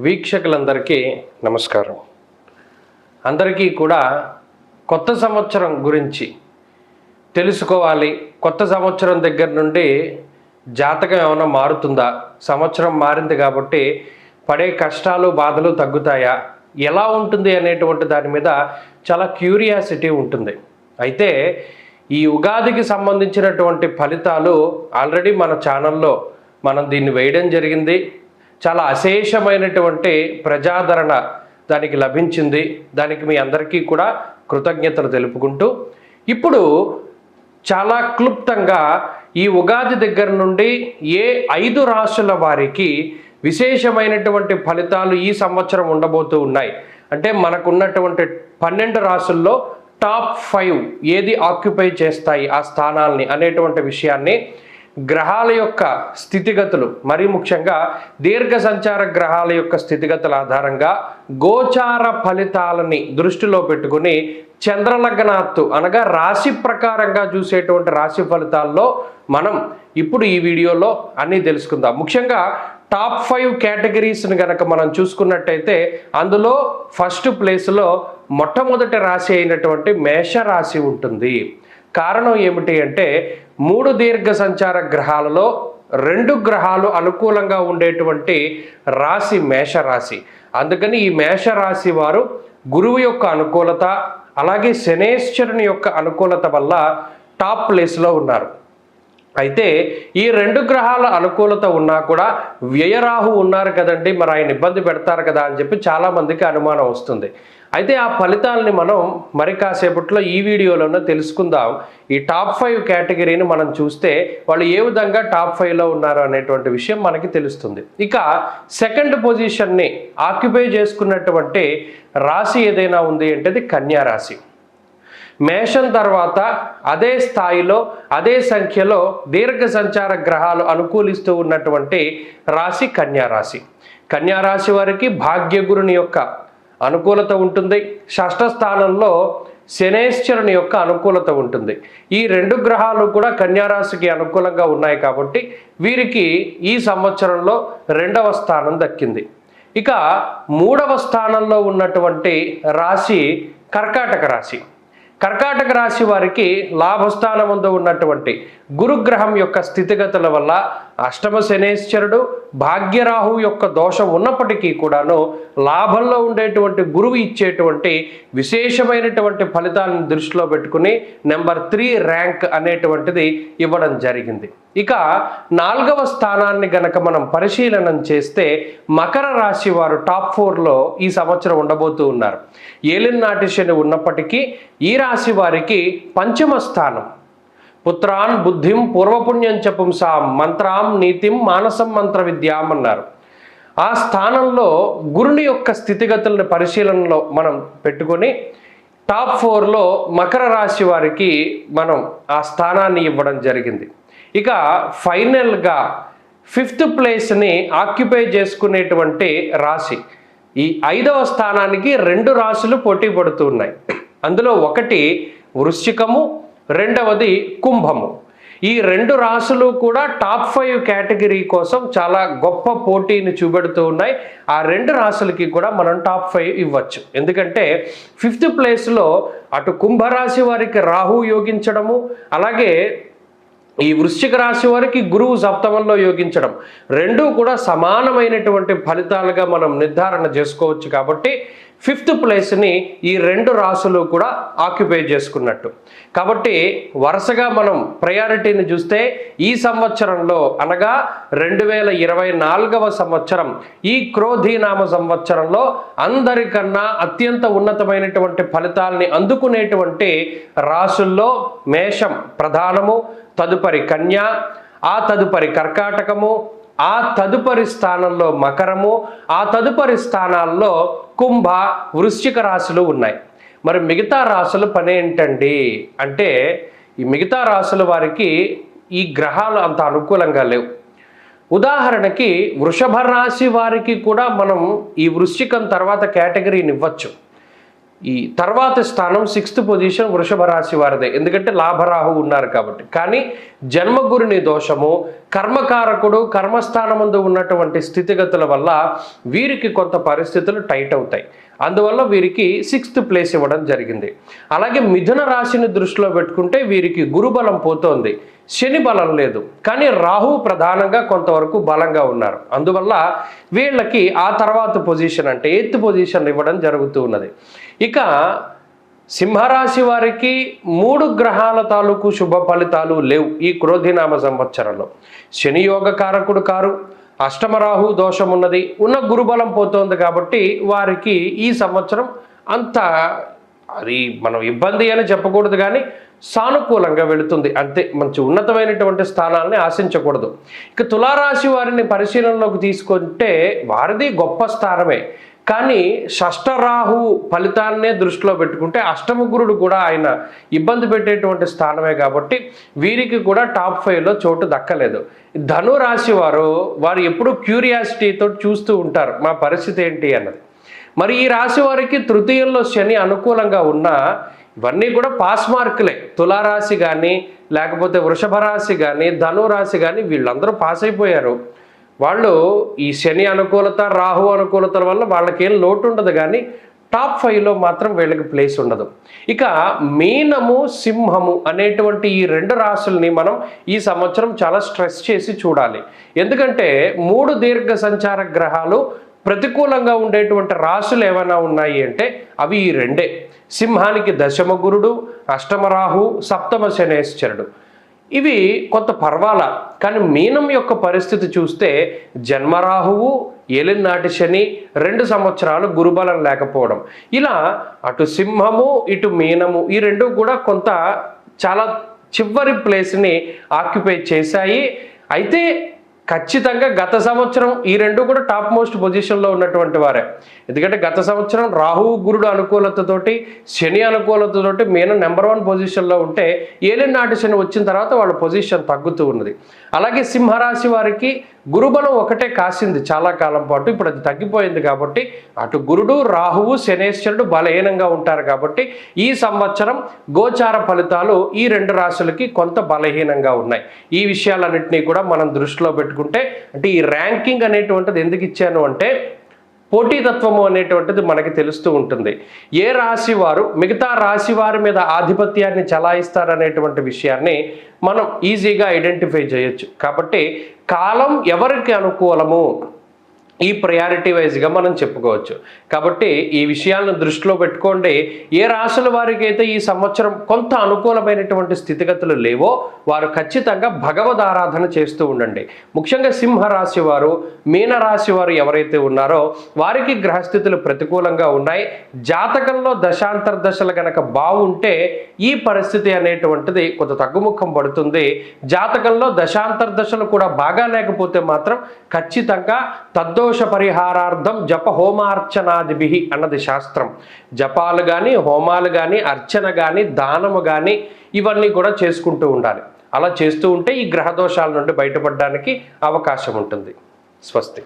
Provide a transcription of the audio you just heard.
వీక్షకులందరికీ నమస్కారం. అందరికీ కూడా కొత్త సంవత్సరం గురించి తెలుసుకోవాలి. కొత్త సంవత్సరం దగ్గర నుండి జాతకం ఏమైనా మారుతుందా, సంవత్సరం మారింది కాబట్టి పడే కష్టాలు బాధలు తగ్గుతాయా, ఎలా ఉంటుంది అనేటువంటి దాని మీద చాలా క్యూరియాసిటీ ఉంటుంది. అయితే ఈ ఉగాదికి సంబంధించినటువంటి ఫలితాలు ఆల్రెడీ మన ఛానల్లో మనం దీన్ని వేయడం జరిగింది. చాలా అశేషమైనటువంటి ప్రజాదరణ దానికి లభించింది. దానికి మీ అందరికీ కూడా కృతజ్ఞతలు తెలుపుకుంటూ ఇప్పుడు చాలా క్లుప్తంగా ఈ ఉగాది దగ్గర నుండి ఏ 5 రాశుల వారికి విశేషమైనటువంటి ఫలితాలు ఈ సంవత్సరం ఉండబోతూ ఉన్నాయి, అంటే మనకున్నటువంటి 12 రాశుల్లో టాప్ 5 ఏది ఆక్యుపై చేస్తాయి ఆ స్థానాల్ని అనేటువంటి విషయాన్ని, గ్రహాల యొక్క స్థితిగతులు, మరీ ముఖ్యంగా దీర్ఘ సంచార గ్రహాల యొక్క స్థితిగతుల ఆధారంగా గోచార ఫలితాలని దృష్టిలో పెట్టుకుని చంద్రలగ్నాత్తు అనగా రాశి ప్రకారంగా చూసేటువంటి రాశి ఫలితాల్లో మనం ఇప్పుడు ఈ వీడియోలో అన్నీ తెలుసుకుందాం. ముఖ్యంగా టాప్ 5 కేటగిరీస్ని కనుక మనం చూసుకున్నట్టయితే అందులో ఫస్ట్ ప్లేస్లో మొట్టమొదటి రాశి అయినటువంటి మేషరాశి ఉంటుంది. కారణం ఏమిటి అంటే 3 దీర్ఘ సంచార గ్రహాలలో 2 గ్రహాలు అనుకూలంగా ఉండేటువంటి రాశి మేషరాశి. అందుకని ఈ మేషరాశి వారు గురువు యొక్క అనుకూలత, అలాగే శనేశ్వరుని యొక్క అనుకూలత వల్ల టాప్ ప్లేస్లో ఉన్నారు. అయితే ఈ 2 గ్రహాల అనుకూలత ఉన్నా కూడా వ్యయరాహు ఉన్నారు కదండి, మరి ఆయన ఇబ్బంది పెడతారు కదా అని చెప్పి చాలామందికి అనుమానం వస్తుంది. అయితే ఆ ఫలితాలని మనం మరి కాసేపట్లో ఈ వీడియోలోనే తెలుసుకుందాం. ఈ టాప్ 5 కేటగిరీని మనం చూస్తే వాళ్ళు ఏ విధంగా టాప్ 5లో ఉన్నారు అనేటువంటి విషయం మనకి తెలుస్తుంది. ఇక సెకండ్ పొజిషన్ని ఆక్యుపై చేసుకున్నటువంటి రాశి ఏదైనా ఉంది అంటే అది కన్యా రాశి. మేషం తర్వాత అదే స్థాయిలో అదే సంఖ్యలో దీర్ఘ సంచార గ్రహాలు అనుకూలిస్తూ ఉన్నటువంటి రాశి కన్యా రాశి. కన్యా రాశి వారికి భాగ్యగురుని యొక్క అనుకూలత ఉంటుంది. షష్ఠ స్థానంలో శనేశ్వరుని యొక్క అనుకూలత ఉంటుంది. ఈ 2 గ్రహాలు కూడా కన్యారాశికి అనుకూలంగా ఉన్నాయి కాబట్టి వీరికి ఈ సంవత్సరంలో 2వ స్థానం దక్కింది. ఇక 3వ స్థానంలో ఉన్నటువంటి రాశి కర్కాటక రాశి. కర్కాటక రాశి వారికి లాభస్థానముందు ఉన్నటువంటి గురుగ్రహం యొక్క స్థితిగతుల వల్ల అష్టమ శనేశ్వరుడు భాగ్యరాహు యొక్క దోషం ఉన్నప్పటికీ కూడాను లాభంలో ఉండేటువంటి గురువు ఇచ్చేటువంటి విశేషమైనటువంటి ఫలితాలను దృష్టిలో పెట్టుకుని నెంబర్ 3 ర్యాంక్ అనేటువంటిది ఇవ్వడం జరిగింది. ఇక 4వ స్థానాన్ని గనక మనం పరిశీలనం చేస్తే మకర రాశి వారు టాప్ 4లో ఈ సంవత్సరం ఉండబోతూ ఉన్నారు. ఏలినాటి శని ఉన్నప్పటికీ ఈ రాశి వారికి 5వ స్థానం పుత్రాన్ బుద్ధిం పూర్వపుణ్యం చ పుంసాం మంత్రాం నీతిం మానసం మంత్ర విద్యాం అన్నారు. ఆ స్థానంలో గురుని యొక్క స్థితిగతులను పరిశీలనలో మనం పెట్టుకొని టాప్ 4లో మకర రాశి వారికి మనం ఆ స్థానాన్ని ఇవ్వడం జరిగింది. ఇక ఫైనల్గా 5th ప్లేస్ని ఆక్యుపై చేసుకునేటువంటి రాశి, ఈ 5వ స్థానానికి 2 రాశులు పోటీ పడుతూ ఉన్నాయి. అందులో ఒకటి వృశ్చికము, రెండవది కుంభము. ఈ 2 రాశులు కూడా టాప్ 5 కేటగిరీ కోసం చాలా గొప్ప పోటీని చూపెడుతూ ఉన్నాయి. ఆ 2 రాశులకి కూడా మనం టాప్ 5 ఇవ్వచ్చు. ఎందుకంటే 5th ప్లేస్లో అటు కుంభరాశి వారికి రాహు యోగించడము, అలాగే ఈ వృశ్చిక రాశి వారికి గురువు సప్తమంలో యోగించడం, 2 కూడా సమానమైనటువంటి ఫలితాలుగా మనం నిర్ధారణ చేసుకోవచ్చు. కాబట్టి 5th ప్లేస్ని ఈ 2 రాశులు కూడా ఆక్యుపై చేసుకున్నట్టు. కాబట్టి వరుసగా మనం ప్రయారిటీని చూస్తే ఈ సంవత్సరంలో అనగా 2024వ సంవత్సరం ఈ క్రోధీనామ సంవత్సరంలో అందరికన్నా అత్యంత ఉన్నతమైనటువంటి ఫలితాలని అందుకునేటువంటి రాశుల్లో మేషం ప్రధానము, తదుపరి కన్య, ఆ తదుపరి కర్కాటకము, ఆ తదుపరి స్థానంలో మకరము, ఆ తదుపరి స్థానాల్లో కుంభ, వృశ్చిక రాశులు ఉన్నాయి. మరి మిగతా రాశుల పని ఏంటండి అంటే ఈ మిగతా రాశుల వారికి ఈ గ్రహాలు అంత అనుకూలంగా లేవు. ఉదాహరణకి వృషభ రాశి వారికి కూడా మనం ఈ వృశ్చికం తర్వాత కేటగిరీని ఇవ్వచ్చు. ఈ తర్వాతి స్థానం 6th పొజిషన్ వృషభ రాశి వారిదే, ఎందుకంటే లాభరాహు ఉన్నారు కాబట్టి. కానీ జన్మగురుని దోషము, కర్మకారకుడు కర్మస్థానమందు ఉన్నటువంటి స్థితిగతుల వల్ల వీరికి కొంత పరిస్థితులు టైట్ అవుతాయి. అందువల్ల వీరికి 6th ప్లేస్ ఇవ్వడం జరిగింది. అలాగే మిథున రాశిని దృష్టిలో పెట్టుకుంటే వీరికి గురుబలం పోతోంది, శని బలం లేదు. కానీ రాహు ప్రధానంగా కొంతవరకు బలంగా ఉన్నారు. అందువల్ల వీళ్ళకి ఆ తర్వాత పొజిషన్ అంటే 8th పొజిషన్ ఇవ్వడం జరుగుతూ ఉన్నది. ఇక సింహరాశి వారికి 3 గ్రహాల తాలూకు శుభ ఫలితాలు లేవు ఈ క్రోధినామ సంవత్సరంలో. శని యోగకారకుడు కారు, అష్టమరాహు దోషం ఉన్నది, ఉన్న గురుబలం పోతోంది కాబట్టి వారికి ఈ సంవత్సరం అంత అది మనం ఇబ్బంది అని చెప్పకూడదు, కానీ సానుకూలంగా వెళుతుంది అంతే. మంచి ఉన్నతమైనటువంటి స్థానాలని ఆశించకూడదు. ఇక తులారాశి వారిని పరిశీలనలోకి తీసుకుంటే వారిది గొప్ప స్థానమే, కానీ షష్ఠరాహు ఫలితాన్నే దృష్టిలో పెట్టుకుంటే అష్టమ గురుడు కూడా ఆయన ఇబ్బంది పెట్టేటువంటి స్థానమే కాబట్టి వీరికి కూడా టాప్ 5లో చోటు దక్కలేదు. ధను రాశి వారు ఎప్పుడూ క్యూరియాసిటీతో చూస్తూ ఉంటారు మా పరిస్థితి ఏంటి అన్నది. మరి ఈ రాశి వారికి తృతీయంలో శని అనుకూలంగా ఉన్నా ఇవన్నీ కూడా పాస్ మార్కులే. తులారాశి కానీ లేకపోతే వృషభ రాశి కానీ ధనురాశి కానీ వీళ్ళందరూ పాస్ అయిపోయారు. వాళ్ళు ఈ శని అనుకూలత రాహు అనుకూలతల వల్ల వాళ్ళకేం లోటు ఉండదు, కానీ టాప్ 5లో మాత్రం వీళ్ళకి ప్లేస్ ఉండదు. ఇక మీనము సింహము అనేటువంటి ఈ 2 రాశుల్ని మనం ఈ సంవత్సరం చాలా స్ట్రెస్ చేసి చూడాలి. ఎందుకంటే 3 దీర్ఘ సంచార గ్రహాలు ప్రతికూలంగా ఉండేటువంటి రాశులు ఏమైనా ఉన్నాయి అంటే అవి ఈ 2. సింహానికి దశమ గురుడు, అష్టమ రాహు, సప్తమ శనేశ్వరుడు. ఇవి కొంత పర్వాల. కానీ మీనం యొక్క పరిస్థితి చూస్తే జన్మరాహువు, ఏలినాటి శని, 2 సంవత్సరాలు గురుబలం లేకపోవడం, ఇలా అటు సింహము ఇటు మీనము ఈ 2 కూడా కొంత చాలా చివరి ప్లేస్ని ఆక్యుపై చేశాయి. అయితే ఖచ్చితంగా గత సంవత్సరం ఈ 2 కూడా టాప్ మోస్ట్ పొజిషన్లో ఉన్నటువంటి వారే. ఎందుకంటే గత సంవత్సరం రాహు గురుడు అనుకూలతతోటి శని అనుకూలతతోటి మీనం నెంబర్ 1 పొజిషన్లో ఉంటే ఏలినాటి శని వచ్చిన తర్వాత వాళ్ళ పొజిషన్ తగ్గుతూ ఉన్నది. అలాగే సింహరాశి వారికి గురుబలం ఒకటే కాసింది చాలా కాలం పాటు, ఇప్పుడు అది తగ్గిపోయింది కాబట్టి అటు గురుడు రాహువు శనేశ్వరుడు బలహీనంగా ఉంటారు కాబట్టి ఈ సంవత్సరం గోచార ఫలితాలు ఈ 2 రాశులకి కొంత బలహీనంగా ఉన్నాయి. ఈ విషయాలన్నింటినీ కూడా మనం దృష్టిలో పెట్టుకుంటే, అంటే ఈ ర్యాంకింగ్ అనేటువంటిది ఎందుకు ఇచ్చాను అంటే పోటీతత్వము అనేటువంటిది మనకి తెలుస్తూ ఉంటుంది. ఏ రాశి వారు మిగతా రాశి వారి మీద ఆధిపత్యాన్ని చలాయిస్తారనేటువంటి విషయాన్ని మనం ఈజీగా ఐడెంటిఫై చేయొచ్చు. కాబట్టి కాలం ఎవరికి అనుకూలము ఈ ప్రయారిటీ వైజ్గా మనం చెప్పుకోవచ్చు. కాబట్టి ఈ విషయాలను దృష్టిలో పెట్టుకోండి. ఏ రాశుల వారికి అయితే ఈ సంవత్సరం కొంత అనుకూలమైనటువంటి స్థితిగతులు లేవో వారు ఖచ్చితంగా భగవద్ ఆరాధన చేస్తూ ఉండండి. ముఖ్యంగా సింహరాశి వారు, మీనరాశి వారు ఎవరైతే ఉన్నారో వారికి గ్రహస్థితులు ప్రతికూలంగా ఉన్నాయి. జాతకంలో దశాంతర్దశలు గనక బాగుంటే ఈ పరిస్థితి అనేటువంటిది కొంత తగ్గుముఖం పడుతుంది. జాతకంలో దశాంతర్దశలు కూడా బాగా లేకపోతే మాత్రం ఖచ్చితంగా తద్దోష పరిహారార్థం జప హోమార్చనాదిభి అన్నది శాస్త్రం. జపాలు కానీ హోమాలు కానీ అర్చన కానీ దానము కానీ ఇవన్నీ కూడా చేసుకుంటూ ఉండాలి. అలా చేస్తూ ఉంటే ఈ గ్రహదోషాల నుండి బయటపడడానికి అవకాశం ఉంటుంది. స్వస్తి.